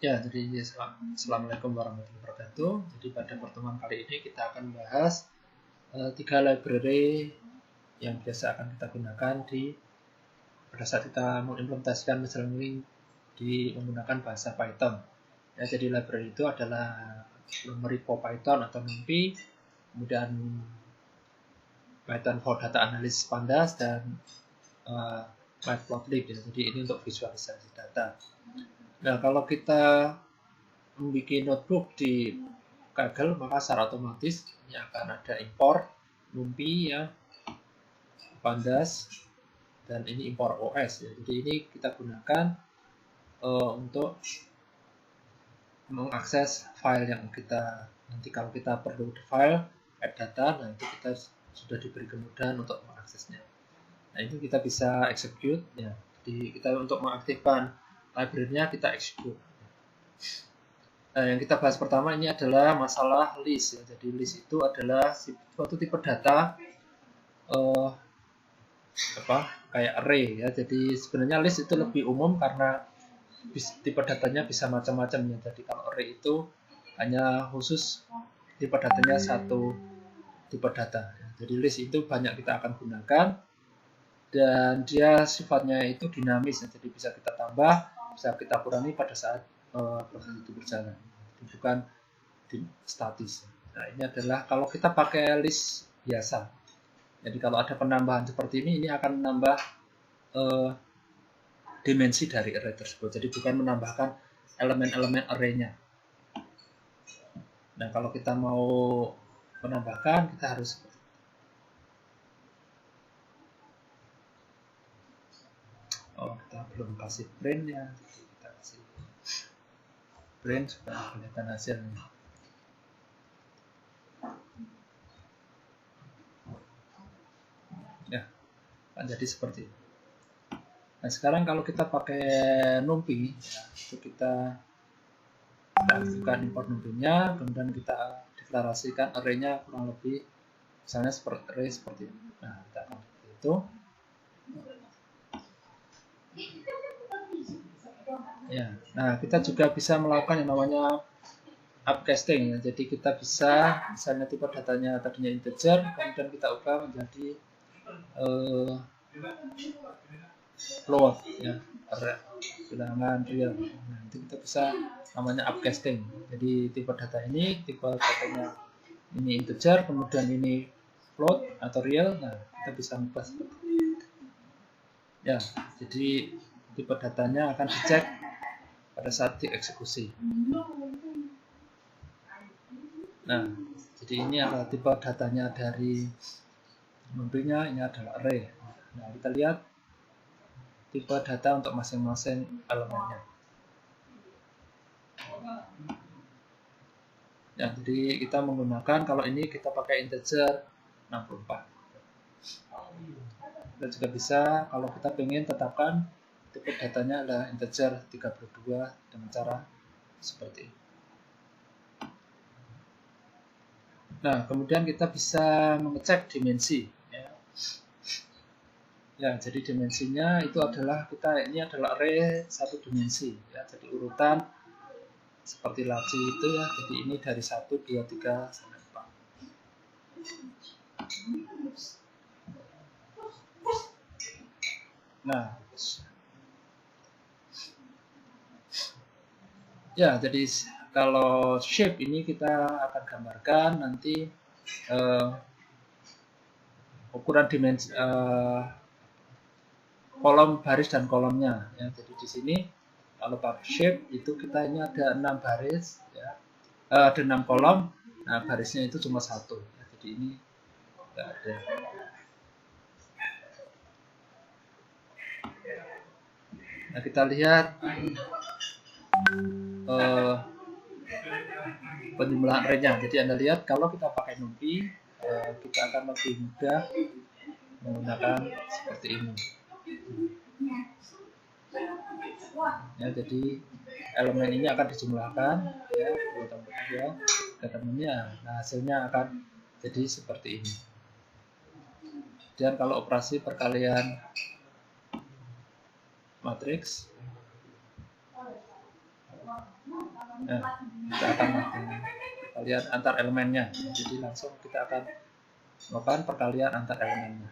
Ya, jadi Assalamualaikum warahmatullahi wabarakatuh. Jadi pada pertemuan kali ini kita akan bahas 3 library yang biasa akan kita gunakan pada saat kita mengimplementasikan machine learning menggunakan bahasa Python. Ya, jadi library itu adalah repo Python atau NumPy, kemudian Python for Data Analysis Pandas, dan Matplotlib. Ya. Jadi ini untuk visualisasi data. Nah, kalau kita membuat notebook di Kaggle, maka secara otomatis ini akan ada impor NumPy ya, Pandas, dan ini impor OS ya. Jadi ini kita gunakan untuk mengakses file yang kita nanti kalau kita perlu file add data, nah itu kita sudah diberi kemudahan untuk mengaksesnya. Nah itu kita bisa execute ya. Jadi kita untuk mengaktifkan library-nya kita execute. Nah, yang kita bahas pertama ini adalah masalah list ya. Jadi list itu adalah suatu tipe data kayak array ya. Jadi sebenarnya list itu lebih umum karena tipe datanya bisa macam-macam ya. Jadi kalau array itu hanya khusus tipe datanya satu tipe data. Jadi list itu banyak kita akan gunakan dan dia sifatnya itu dinamis ya. Jadi bisa kita tambah, bisa kita kurangi pada saat proses itu berjalan, bukan statis. Nah ini adalah kalau kita pakai list biasa. Jadi kalau ada penambahan seperti ini akan menambah dimensi dari array tersebut. Jadi bukan menambahkan elemen-elemen array-nya. Nah kalau kita mau menambahkan, kita harus kita belum kasih print ya. Kita kasih print supaya kelihatan hasilnya. Ya, kan jadi seperti itu. Nah sekarang kalau kita pakai NumPy, ya, itu kita aktifkan import NumPy-nya, kemudian kita deklarasikan array-nya kurang lebih misalnya array seperti ini. Nah kita akan seperti itu. Ya, nah kita juga bisa melakukan yang namanya upcasting ya. Jadi kita bisa misalnya tipe datanya tadinya integer, kemudian kita ubah menjadi float ya, bilangan real. Nah, itu kita bisa namanya upcasting. Jadi tipe data ini, tipe datanya ini integer, kemudian ini float atau real. Nah, kita bisa mengubah seperti itu. Ya, jadi tipe datanya akan dicek pada saat dieksekusi. Nah, jadi ini adalah tipe datanya dari NumPy-nya, ini adalah array. Nah, kita lihat tipe data untuk masing-masing elemennya. Ya, jadi kita menggunakan, kalau ini kita pakai integer 64. Kita juga bisa, kalau kita ingin tetapkan tipe datanya adalah integer 32 dengan cara seperti ini. Nah, kemudian kita bisa mengecek dimensi. Ya, jadi dimensinya itu adalah ini adalah array satu dimensi. Ya, jadi urutan seperti laci itu ya. Jadi ini dari 1, 2, 3 sampai 4. Nah, ya jadi kalau shape ini kita akan gambarkan nanti ukuran dimensi kolom baris dan kolomnya ya. Jadi di sini kalau pakai shape itu kita ini ada 6 baris ya, ada 6 kolom. Nah barisnya itu cuma 1 ya. Jadi ini enggak ada. Nah kita lihat penjumlahan array-nya. Jadi Anda lihat kalau kita pakai NumPy kita akan lebih mudah menggunakan seperti ini. Ya, jadi elemen ini akan dijumlahkan ya, 2 tambah 3 elemennya. Nah, hasilnya akan jadi seperti ini. Dan kalau operasi perkalian matriks Nah, kita akan melakukan perkalian antar elemennya. Jadi langsung kita akan melakukan perkalian antar elemennya.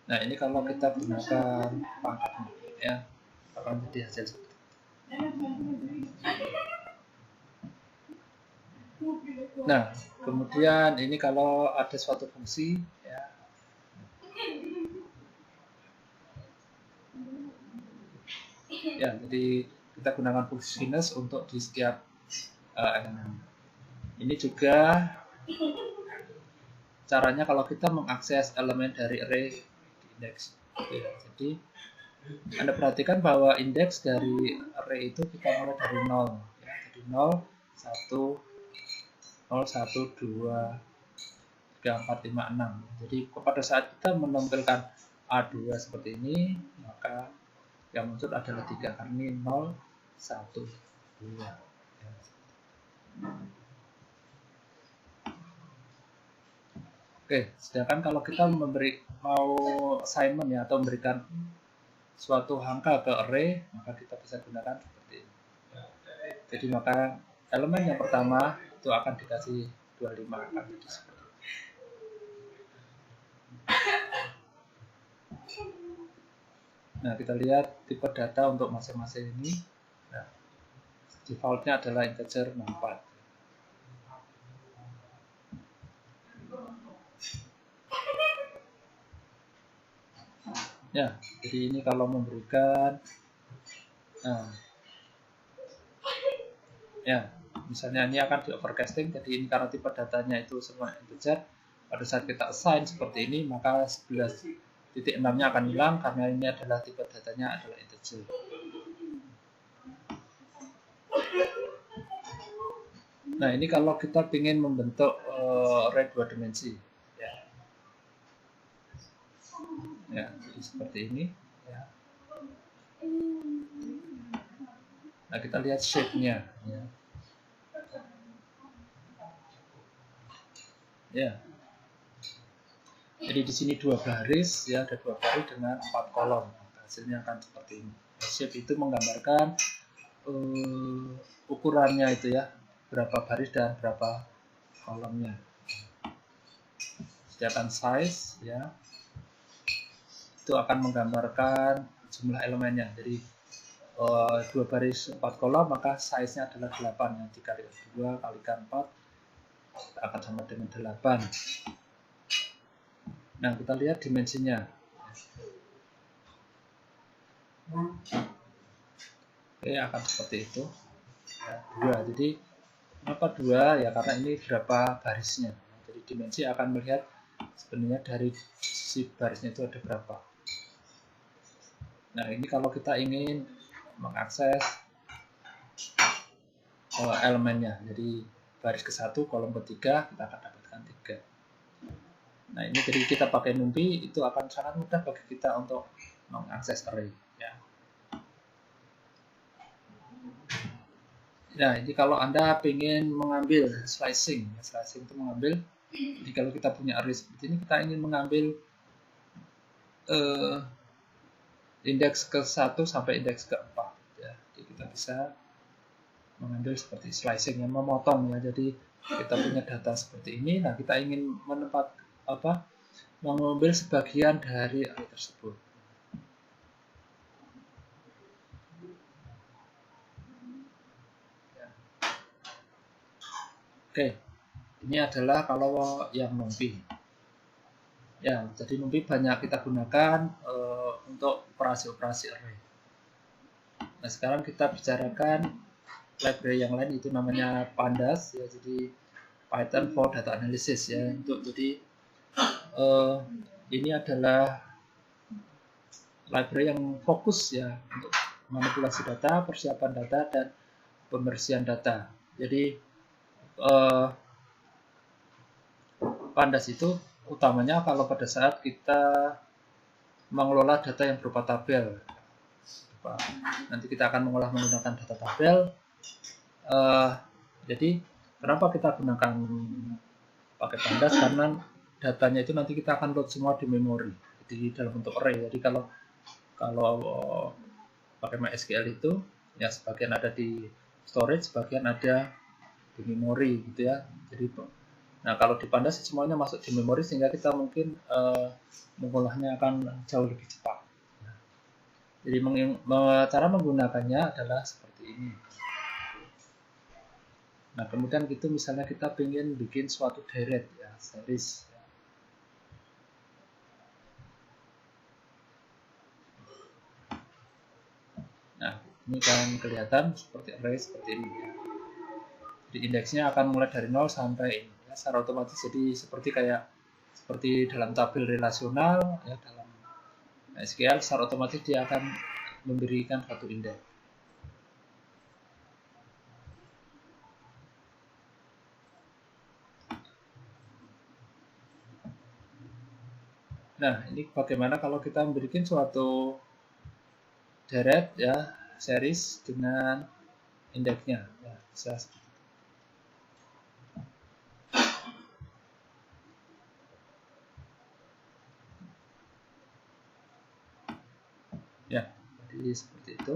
Nah, ini kalau kita gunakan pangkatnya, ya, akan jadi hasil seperti itu. Nah, kemudian ini kalau ada suatu fungsi, ya, jadi kita gunakan fungsi sinus untuk di setiap elemen. Ini juga caranya kalau kita mengakses elemen dari array di indeks. Ya, jadi Anda perhatikan bahwa indeks dari array itu kita mulai dari 0. Ya, jadi 0, 1, 0, 1, 2, 3, 4, 5, 6. Jadi pada saat kita menampilkan A2 seperti ini, maka yang muncul adalah 3 karena ini 0, 1, 2. Oke, sedangkan kalau kita mau assignment ya, atau memberikan suatu angka ke array, maka kita bisa gunakan seperti ini. Jadi maka elemen yang pertama itu akan dikasih 25, akan jadi seperti ini. Nah, kita lihat tipe data untuk masing-masing ini. Nah, defaultnya adalah integer 64. Ya, jadi ini kalau memberikan, ya, misalnya ini akan di overcasting. Jadi ini karena tipe datanya itu semua integer. Pada saat kita assign seperti ini, maka 11.6-nya akan hilang karena ini adalah tipe datanya adalah integer. Nah, ini kalau kita ingin membentuk array 2 dimensi, ya, jadi seperti ini. Ya. Nah, kita lihat shape-nya. Ya. Jadi di sini 2 baris, ya, ada 2 baris dengan 4 kolom. Hasilnya akan seperti ini. Shape itu menggambarkan ukurannya itu ya, berapa baris dan berapa kolomnya. Sedangkan size, ya, itu akan menggambarkan jumlah elemennya. Jadi 2 baris 4 kolom, maka size-nya adalah 8. Yang dikali 2 kalikan 4 akan sama dengan 8. Nah, kita lihat dimensinya. Oke, akan seperti itu. Ya, 2. Jadi kenapa 2? Ya karena ini berapa barisnya. Jadi dimensi akan melihat sebenarnya dari sisi barisnya itu ada berapa. Nah, ini kalau kita ingin mengakses elemennya. Jadi baris ke-1, kolom ke-3 kita akan dapatkan 3. Nah, ini jadi kita pakai NumPy itu akan sangat mudah bagi kita untuk mengakses array, ya. Nah, ini kalau Anda ingin mengambil slicing, slicing itu mengambil. Jadi kalau kita punya array seperti ini, kita ingin mengambil indeks ke-1 sampai indeks ke-4, ya. Jadi kita bisa mengambil seperti slicing yang memotong, ya. Jadi kita punya data seperti ini. Nah, kita ingin mengambil sebagian dari array tersebut. Ya. Oke, ini adalah kalau yang NumPy. Ya, jadi NumPy banyak kita gunakan untuk operasi-operasi array. Nah, sekarang kita bicarakan library yang lain, itu namanya Pandas, ya. Jadi Python for Data Analysis, ya. Jadi ini adalah library yang fokus, ya, untuk manipulasi data, persiapan data, dan pembersihan data. Jadi Pandas itu utamanya kalau pada saat kita mengelola data yang berupa tabel. Nanti kita akan mengolah menggunakan data tabel. Jadi kenapa kita gunakan pakai Pandas? Karena datanya itu nanti kita akan load semua di memori, jadi dalam bentuk array. Jadi kalau Kalau pakai MySQL itu ya sebagian ada di storage, sebagian ada di memori gitu ya. Jadi nah kalau di Pandas semuanya masuk di memori sehingga kita mungkin mengolahnya akan jauh lebih cepat. Jadi cara menggunakannya adalah seperti ini. Nah kemudian gitu misalnya kita ingin bikin suatu deret ya, series. Nah ini kan kelihatan seperti array seperti ini ya. Di indeksnya akan mulai dari 0 sampai ini ya, secara otomatis jadi seperti dalam tabel relasional ya, dalam SQL secara otomatis dia akan memberikan satu indeks. Nah, ini bagaimana kalau kita memberikan suatu deret ya, series dengan indeksnya ya, bisa ya, jadi seperti itu.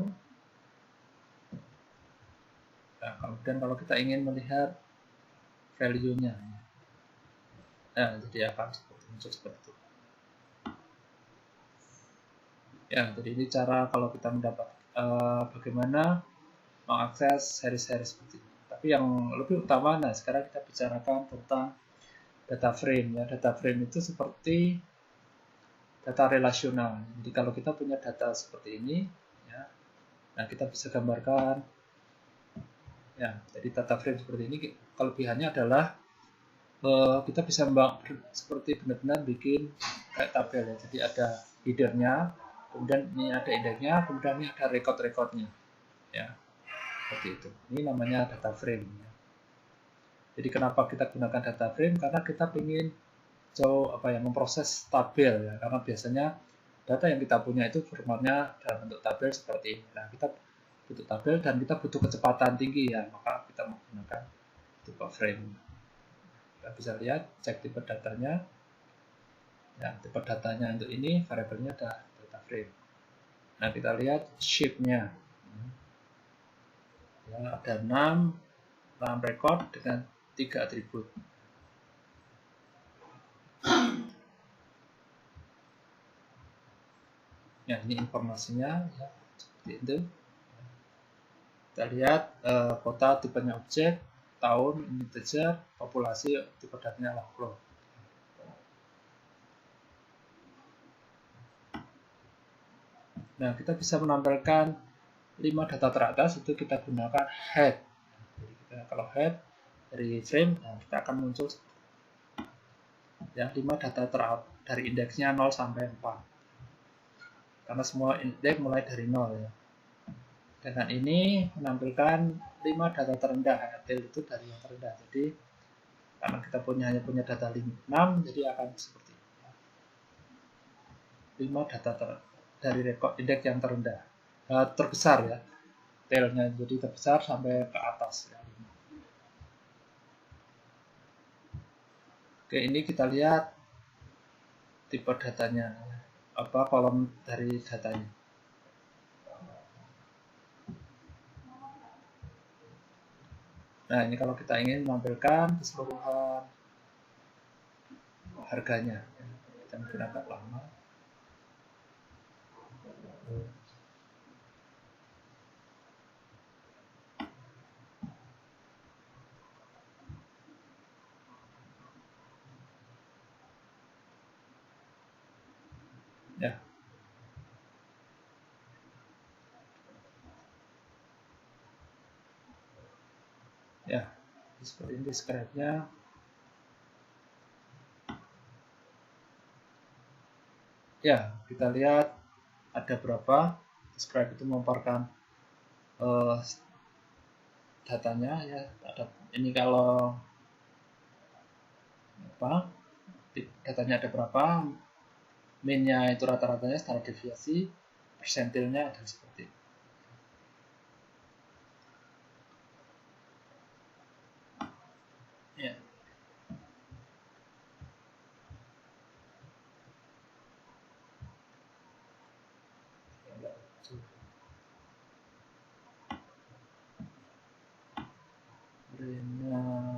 Nah, kemudian kalau kita ingin melihat value-nya, nah, jadi akan muncul seperti itu. Ya, jadi ini cara kalau kita mendapat bagaimana mengakses seri-seri seperti ini. Tapi yang lebih utama, nah sekarang kita bicarakan tentang data frame. Ya, data frame itu seperti data relasional. Jadi kalau kita punya data seperti ini, ya, nah kita bisa gambarkan. Ya, jadi data frame seperti ini kelebihannya adalah kita bisa seperti benar-benar bikin kayak tabel ya. Jadi ada headernya, kemudian ini ada indeksnya, kemudian ini ada record-recordnya. Ya, seperti itu. Ini namanya data frame. Ya. Jadi kenapa kita gunakan data frame? Karena kita ingin memproses tabel ya. Karena biasanya data yang kita punya itu formatnya dalam bentuk tabel seperti ini. Nah, kita butuh tabel dan kita butuh kecepatan tinggi ya, maka kita menggunakan tipe frame. Kita bisa lihat cek tipe datanya. Ya, tipe datanya untuk ini variabelnya ada data frame. Nah, kita lihat shape-nya. Ya, ada 6 record dengan 3 atribut. Ya, ini informasinya ya, seperti itu. Kita lihat kota tipenya objek, tahun integer, populasi tipe datanya log. Nah, kita bisa menampilkan 5 data teratas itu kita gunakan head. Jadi kalau head dari frame, nah, kita akan muncul ya 5 data teratas dari indeksnya 0 sampai 4. Karena semua indeks mulai dari 0 ya. Dengan ini menampilkan 5 data terendah, detail itu dari yang terendah. Jadi karena kita hanya punya data 6, jadi akan seperti ini. 5 data dari rekod indeks yang terendah, terbesar ya, tailnya jadi terbesar sampai ke atas ya. Oke, ini kita lihat tipe datanya, kolom dari datanya. Nah, ini kalau kita ingin menampilkan keseluruhan harganya, kita menggunakan lama. Ya. Ya, seperti ini describe-nya. Ya, kita lihat ada berapa. Describe itu memaparkan datanya ya. Ini kalau datanya ada berapa, min-nya itu rata-ratanya, standar deviasi, persentilnya ada seperti ini. Ya. Rena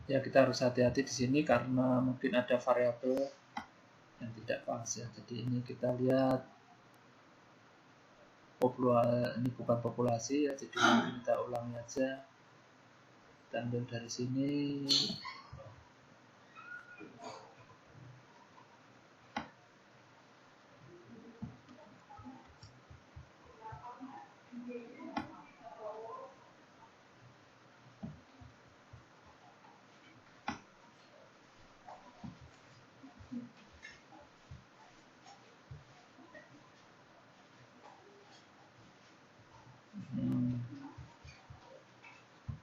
ya kita harus hati-hati di sini karena mungkin ada variabel yang tidak pas ya. Jadi ini kita lihat ini bukan populasi ya, jadi kita ulangi aja, kita ambil dari sini